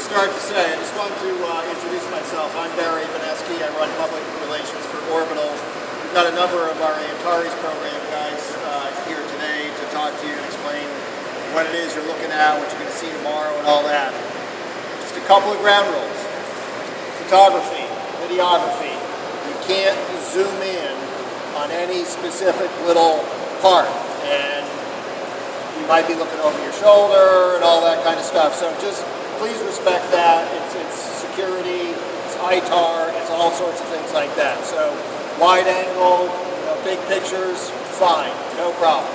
start to say, I just wanted to introduce myself. I'm Barry Vanesky. I run public relations for Orbital. We've got a number of our Antares program guys here today to talk to you and explain what it is you're looking at, what you're going to see tomorrow, and all that. Just a couple of ground rules. Photography, videography. You can't zoom in on any specific little part, and you might be looking over your shoulder and all that kind of stuff. So just please respect that. It's security, it's ITAR, it's all sorts of things like that. So wide angle, big pictures, fine, no problem.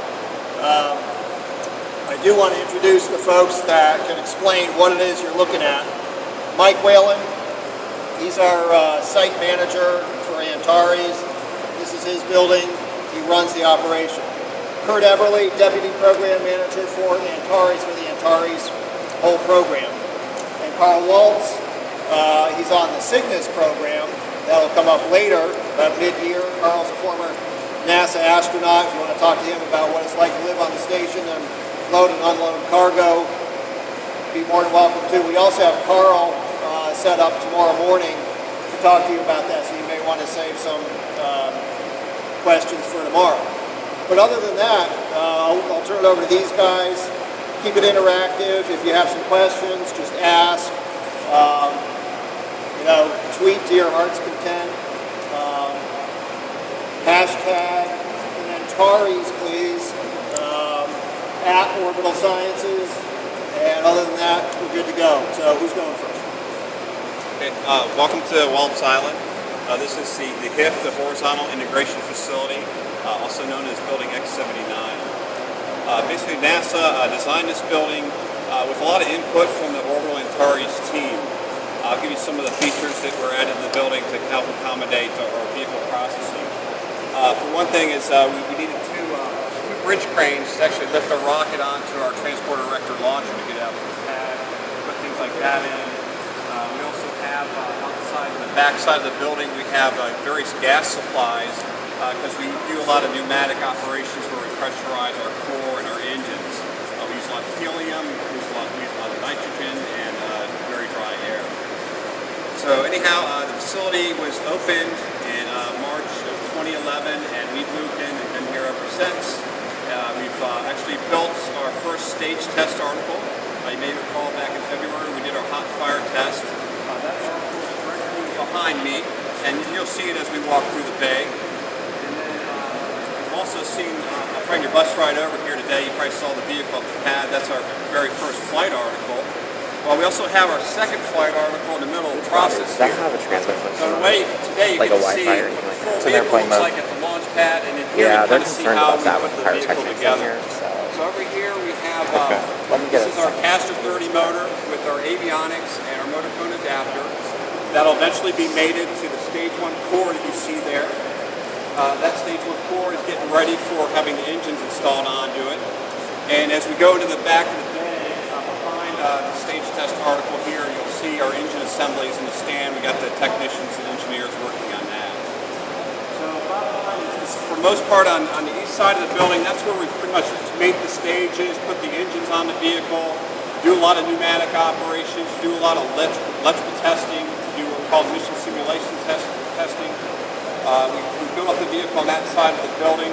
I do want to introduce the folks that can explain what it is you're looking at. Mike Whalen, he's our site manager for Antares. This is his building. He runs the operation. Kurt Everly, Deputy Program Manager for Antares, for the Antares whole program. And Carl Wallops, he's on the Cygnus program. That'll come up later, about mid-year. Carl's a former NASA astronaut. If you want to talk to him about what it's like to live on the station and load and unload cargo, be more than welcome to. We also have Carl set up tomorrow morning to talk to you about that, so you may want to save some questions for tomorrow. But other than that, I'll turn it over to these guys. Keep it interactive. If you have some questions, just ask. Tweet to your heart's content. Hashtag Antares, please. At Orbital Sciences. And other than that, we're good to go. So who's going first? Okay. Welcome to Wallops Island. This is the HIF, the Horizontal Integration Facility, also known as Building X79. Basically, NASA designed this building with a lot of input from the Orbital Antares team. I'll give you some of the features that were added in the building to help accommodate our vehicle processing. For one thing is we needed two bridge cranes to actually lift our rocket onto our transporter erector launcher to get out to the pad, put things like that in. We also have outside the back side of the building, we have various gas supplies because we do a lot of pneumatic operations where we pressurize our core and our engines. We use a lot of helium, we use a lot of nitrogen, and very dry air. So anyhow, the facility was opened in March of 2011, and we've moved in and been here ever since. We've actually built our first stage test article. You may recall back in February we did our hot fire test. That's directly behind me, and you'll see it as we walk through the bay. And then you've also seen, I'll bring your bus ride over here today. You probably saw the vehicle at the pad. That's our very first flight article. Well, we also have our second flight article in the middle of the process. Does that have a transmit function? So in a way, today you like get to see Wi-Fi or what the anything full like that? So they're vehicle playing looks mode. like at the launch pad, and in here Yeah, you they're kind of see concerned how about we that put with the vehicle pyrotechnics in together. here. So over here we have Let me get this is our Caster 30 motor with our avionics and our motor cone adapter. That'll eventually be mated to the stage 1 core that you see there. That stage 1 core is getting ready for having the engines installed onto it. And as we go to the back of the bay, behind the stage test article here, you'll see our engine assemblies in the stand. We got the technicians and engineers working on that. So bottom line is, for the most part, on the east side of the building, that's where we pretty much make the stages, put the engines on the vehicle, do a lot of pneumatic operations, do a lot of electrical testing, do what we call mission simulation testing. We build up the vehicle on that side of the building.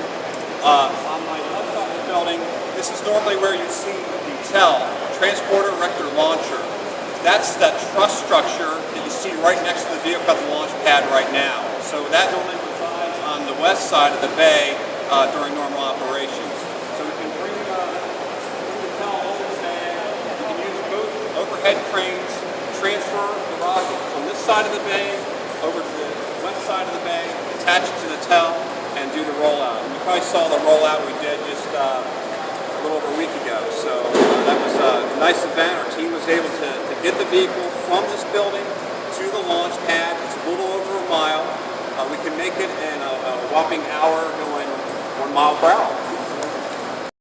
On my left side of the building, this is normally where you see the TEL, Transporter Erector Launcher. That's that truss structure that you see right next to the vehicle at the launch pad right now. So that normally resides on the west side of the bay during normal operations. So we can bring the TEL over the bay. We can use both overhead cranes to transfer the rocket from this side of the bay over to the west side of the bay, attach it to the TEL, and do the rollout. And you probably saw the rollout we did just a little over a week ago. So that was a nice event. Our team was able to get the vehicle from this building to the launch pad. It's a little over a mile. We can make it in a whopping hour going 1 mile per hour.